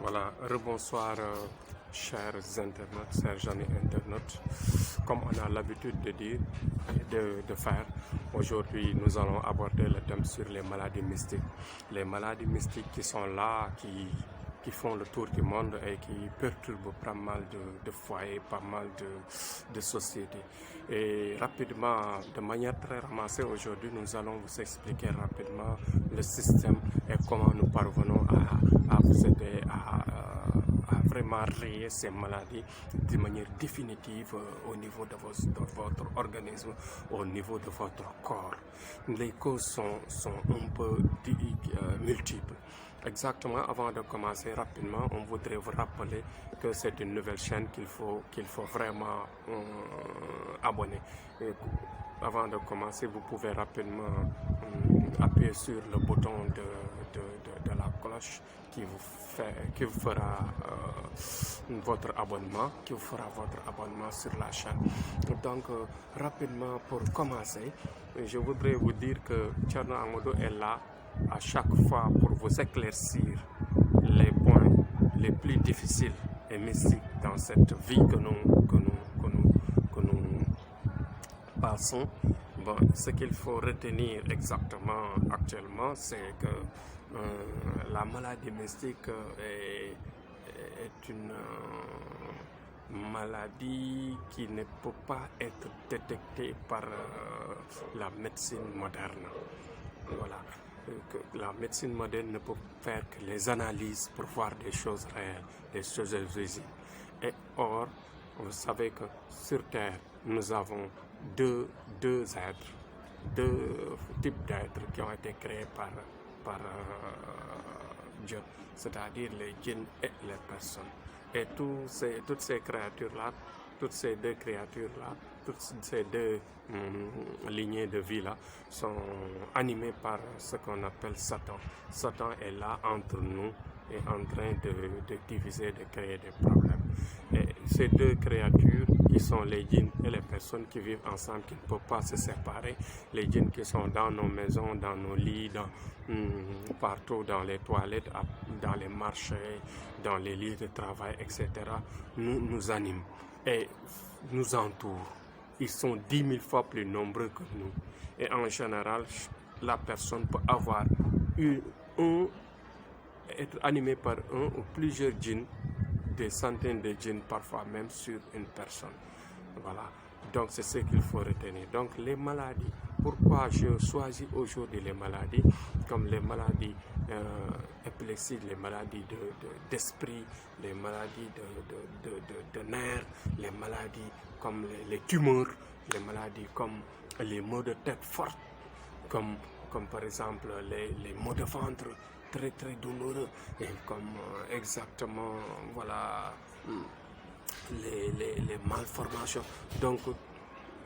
Voilà, rebonsoir chers internautes, chers amis internautes. Comme on a l'habitude de dire, de faire, aujourd'hui nous allons aborder le thème sur les maladies mystiques. Les maladies mystiques qui sont là, qui font le tour du monde et qui perturbent pas mal de foyers, pas mal de sociétés. Et rapidement, de manière très ramassée, aujourd'hui, nous allons vous expliquer rapidement le système et comment nous parvenons à vous aider à vraiment rayer ces maladies de manière définitive au niveau de votre organisme, au niveau de votre corps. Les causes sont un peu multiples. Exactement, avant de commencer rapidement, on voudrait vous rappeler que c'est une nouvelle chaîne qu'il faut vraiment abonner. Et avant de commencer, vous pouvez rapidement appuyer sur le bouton de la cloche qui vous fera votre abonnement, sur la chaîne. Donc, rapidement, pour commencer, je voudrais vous dire que Thierno Amadou est là à chaque fois pour vous éclaircir les points les plus difficiles et mystiques dans cette vie que nous passons. Bon, ce qu'il faut retenir exactement actuellement, c'est que la maladie mystique est une maladie qui ne peut pas être détectée par la médecine moderne. Voilà. Que la médecine moderne ne peut faire que les analyses pour voir des choses réelles, des choses visibles. Et or, vous savez que sur Terre, nous avons deux types d'êtres qui ont été créés par Dieu, c'est-à-dire les djinns et les personnes. Et toutes ces créatures-là, toutes ces deux créatures-là, toutes ces deux lignées de vie-là sont animées par ce qu'on appelle Satan. Satan est là entre nous et en train de diviser, de créer des problèmes. Et ces deux créatures qui sont les djinns et les personnes qui vivent ensemble, qui ne peuvent pas se séparer, les djinns qui sont dans nos maisons, dans nos lits, partout, dans les toilettes, dans les marchés, dans les lieux de travail, etc., nous animent et nous entourent. Ils sont 10 000 fois plus nombreux que nous. Et en général, la personne peut être animée par un ou plusieurs djinns, des centaines de djinns, parfois même sur une personne. Voilà. Donc c'est ce qu'il faut retenir. Donc les maladies, pourquoi je choisis aujourd'hui les maladies, comme les maladies épileptiques, les maladies d'esprit, les maladies de nerfs, les maladies comme les tumeurs, les maladies comme les maux de tête forts, comme par exemple les maux de ventre très très douloureux, et comme exactement voilà les malformations. Donc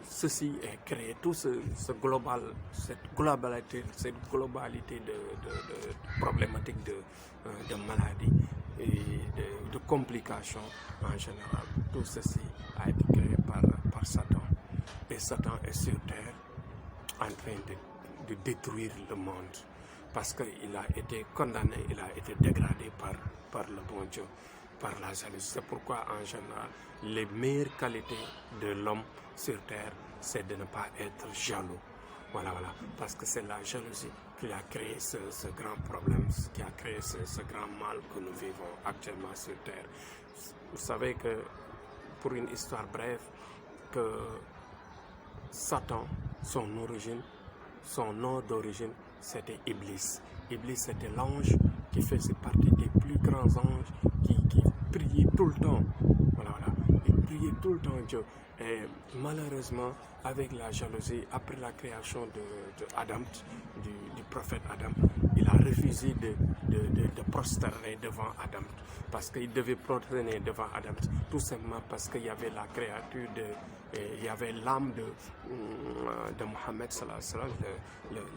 ceci est créé, tout cette globalité de problématiques de maladies et de complications en général. Tout ceci a été créé par Satan. Et Satan est sur terre en train de détruire le monde, parce qu'il a été condamné, il a été dégradé par le bon Dieu, par la jalousie. C'est pourquoi en général, les meilleures qualités de l'homme sur terre, c'est de ne pas être jaloux. Voilà, parce que c'est la jalousie qui a créé ce grand problème, qui a créé ce grand mal que nous vivons actuellement sur terre. Vous savez que, pour une histoire brève, que Satan, son nom d'origine, c'était Iblis. Iblis, c'était l'ange qui faisait partie des plus grands anges qui priait tout le temps. Voilà. Il priait tout le temps Dieu. Et malheureusement, avec la jalousie, après la création de Adam, du prophète Adam, il a refusé de prosterner devant Adam, parce qu'il devait prosterner devant Adam, tout simplement parce qu'il y avait la créature il y avait l'âme de Mohammed sallallahu alayhi wa sallam,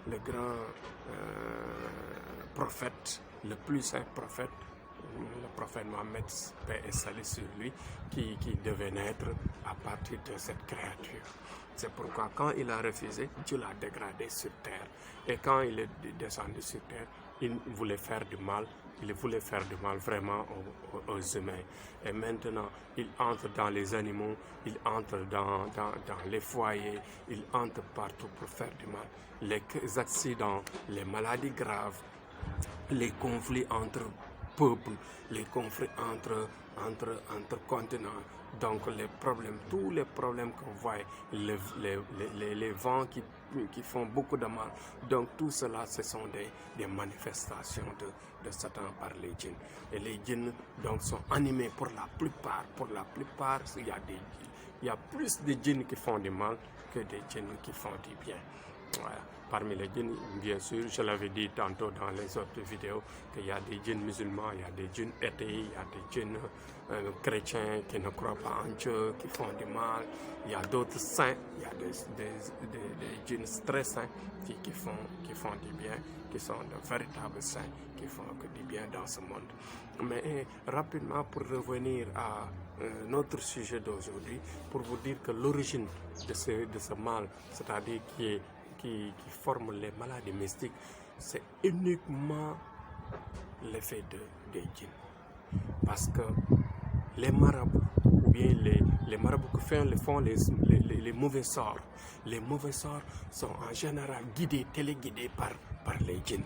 le grand prophète, le plus saint prophète, le prophète Mohammed, paix et salut sur lui, qui devait naître à partir de cette créature. C'est pourquoi quand il a refusé, Dieu l'a dégradé sur terre. Et quand il est descendu sur terre, il voulait faire du mal. Il voulait faire du mal vraiment aux humains. Et maintenant, il entre dans les animaux, il entre dans les foyers, il entre partout pour faire du mal. Les accidents, les maladies graves, les conflits entre peuples, les conflits entre continents. Donc les problèmes, tous les problèmes qu'on voit, les vents qui font beaucoup de mal. Donc tout cela, ce sont des manifestations de Satan par les djinns. Et les djinns donc sont animés pour la plupart, il y a plus de djinns qui font du mal que des djinns qui font du bien. Voilà. Parmi les djinns, bien sûr, je l'avais dit tantôt dans les autres vidéos, qu'il y a des djinns musulmans, il y a des djinns athées, il y a des djinns chrétiens qui ne croient pas en Dieu, qui font du mal. Il y a d'autres saints, il y a des djinns très saints qui font du bien, qui sont de véritables saints, qui font du bien dans ce monde. Mais rapidement, pour revenir à notre sujet d'aujourd'hui, pour vous dire que l'origine de ce mal, c'est-à-dire qui forme les maladies mystiques, c'est uniquement l'effet des djinns. Parce que les marabouts, ou bien les marabouts qui font les mauvais sorts, sont en général téléguidés par les djinns.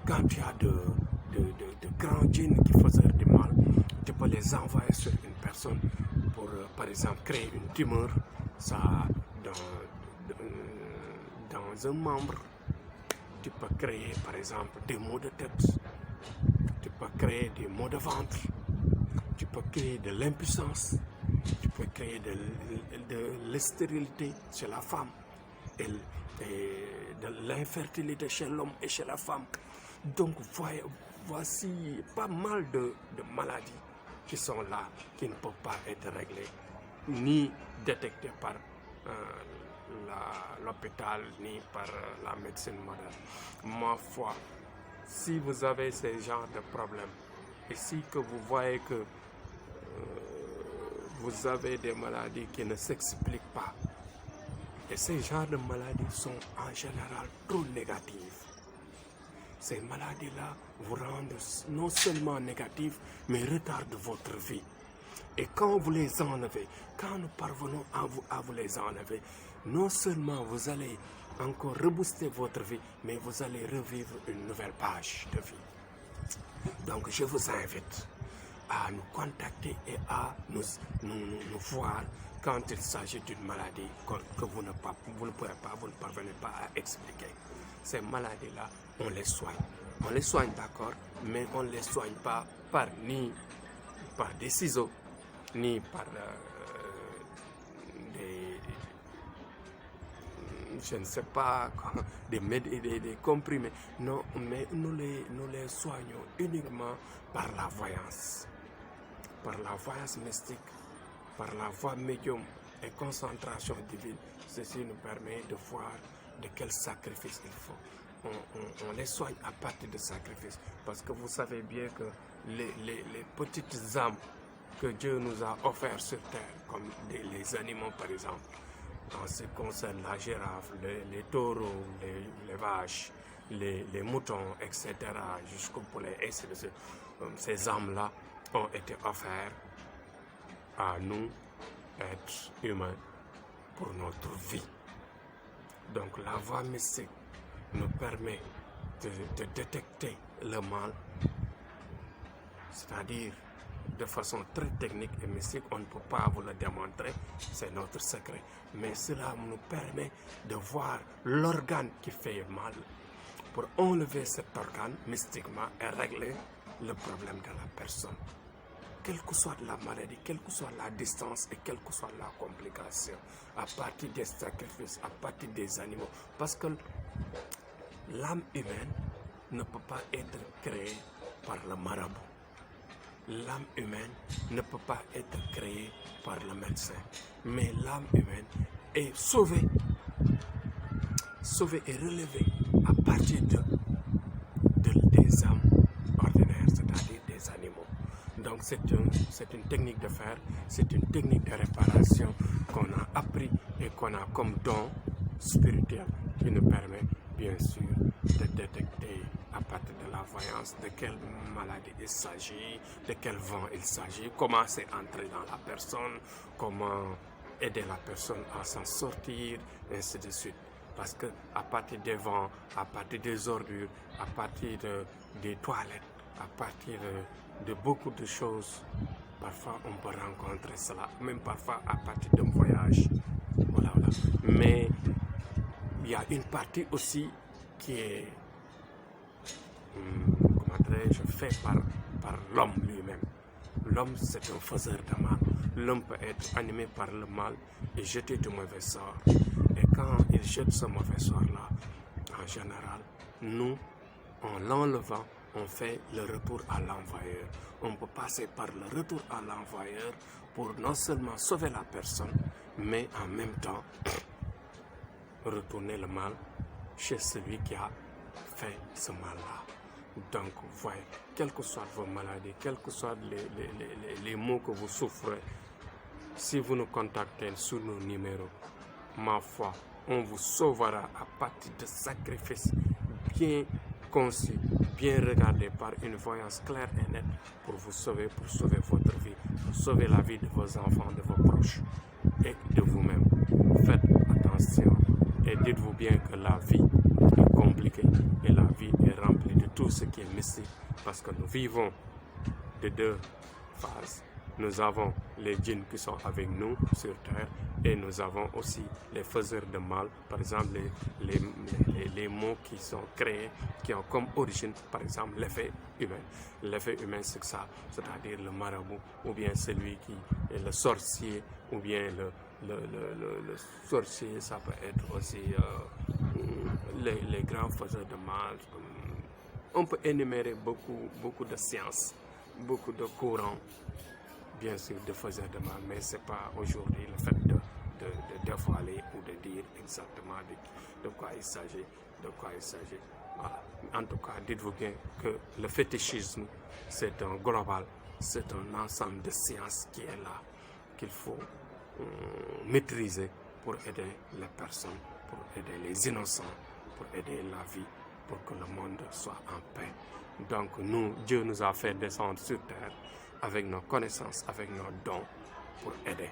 Quand tu as de grands djinns qui faisaient du mal, tu peux les envoyer sur une personne pour, par exemple, créer une tumeur, ça, dans un membre. Tu peux créer, par exemple, des maux de tête, tu peux créer des maux de ventre, tu peux créer de l'impuissance, tu peux créer de l'estérilité chez la femme et de l'infertilité chez l'homme et chez la femme. Donc voici pas mal de maladies qui sont là, qui ne peuvent pas être réglées, ni détectées par l'hôpital, ni par la médecine moderne. Ma foi, si vous avez ces genres de problèmes, et si que vous voyez que vous avez des maladies qui ne s'expliquent pas, et ces genres de maladies sont en général trop négatives. Ces maladies-là vous rendent non seulement négatifs, mais retardent votre vie. Et quand vous les enlevez, quand nous parvenons à vous les enlever, non seulement vous allez encore rebooster votre vie, mais vous allez revivre une nouvelle page de vie. Donc je vous invite à nous contacter et à nous voir quand il s'agit d'une maladie que vous ne parvenez pas à expliquer. Ces maladies-là, on les soigne. On les soigne, d'accord, mais on ne les soigne pas ni par des ciseaux, ni par je ne sais pas, des comprimés. Non, mais nous les soignons uniquement par la voyance mystique, par la voie médium et concentration divine. Ceci nous permet de voir de quel sacrifice il faut. On les soigne à partir de sacrifices, parce que vous savez bien que les petites âmes que Dieu nous a offertes sur terre, comme les animaux par exemple, en ce qui concerne la girafe, les taureaux, les vaches, les moutons, etc., jusqu'au poulet, et ainsi de suite. Ces âmes-là ont été offertes à nous, êtres humains, pour notre vie. Donc la voie mystique nous permet de détecter le mal, c'est-à-dire de façon très technique et mystique. On ne peut pas vous le démontrer, c'est notre secret. Mais cela nous permet de voir l'organe qui fait mal pour enlever cet organe mystiquement et régler le problème de la personne. Quelle que soit la maladie, quelle que soit la distance et quelle que soit la complication, à partir des sacrifices, à partir des animaux. Parce que l'âme humaine ne peut pas être créée par le marabout. L'âme humaine ne peut pas être créée par le médecin. Mais l'âme humaine est sauvée et relevée à partir des âmes ordinaires, c'est-à-dire des animaux. Donc c'est une technique de faire, c'est une technique de réparation qu'on a appris et qu'on a comme don spirituel qui nous permet bien sûr de détecter à partir de la voyance, de quelle maladie il s'agit, de quel vent il s'agit, comment c'est entrer dans la personne, comment aider la personne à s'en sortir, et ainsi de suite. Parce que à partir des vents, à partir des ordures, à partir des toilettes, à partir de beaucoup de choses, parfois on peut rencontrer cela, même parfois à partir d'un voyage. Voilà. Mais il y a une partie aussi qui est, comment dirais-je, fait par l'homme lui-même. L'homme, c'est un faiseur de mal. L'homme peut être animé par le mal et jeter du mauvais sort. Et quand il jette ce mauvais sort-là, en général, nous, en l'enlevant, on fait le retour à l'envoyeur. On peut passer par le retour à l'envoyeur pour non seulement sauver la personne, mais en même temps retourner le mal chez celui qui a fait ce mal-là. Donc, voyez, quelles que soient vos maladies, quels que soient les maux que vous souffrez, si vous nous contactez sur nos numéros, ma foi, on vous sauvera à partir de sacrifices bien conçus, bien regardés par une voyance claire et nette pour vous sauver, pour sauver votre vie, pour sauver la vie de vos enfants, de vos proches et de vous-même. Faites attention et dites-vous bien que la vie est compliquée et la vie est remplie de tout ce qui est mystique parce que nous vivons de deux phases. Nous avons les djinns qui sont avec nous sur terre et nous avons aussi les faiseurs de mal, par exemple les mots qui sont créés, qui ont comme origine, par exemple, l'effet humain. L'effet humain, c'est ça, c'est-à-dire le marabout, ou bien celui qui est le sorcier, ou bien le sorcier, ça peut être aussi les grands faiseurs de mal. On peut énumérer beaucoup de sciences, beaucoup de courants, bien sûr, de faiseurs de mal, mais ce n'est pas aujourd'hui le fait de dévoiler ou de dire exactement de quoi il s'agit. Voilà. En tout cas, dites-vous bien que le fétichisme, c'est un global, c'est un ensemble de sciences qui est là, qu'il faut maîtriser pour aider les personnes, pour aider les innocents, pour aider la vie, pour que le monde soit en paix. Donc nous, Dieu nous a fait descendre sur terre avec nos connaissances, avec nos dons pour aider.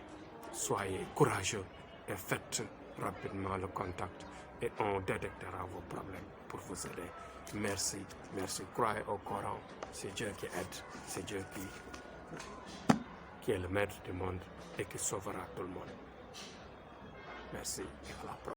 Soyez courageux et faites rapidement le contact et on détectera vos problèmes pour vous aider. Merci, merci. Croyez au Coran, c'est Dieu qui aide, c'est Dieu qui est le maître du monde et qui sauvera tout le monde. Merci et à la prochaine.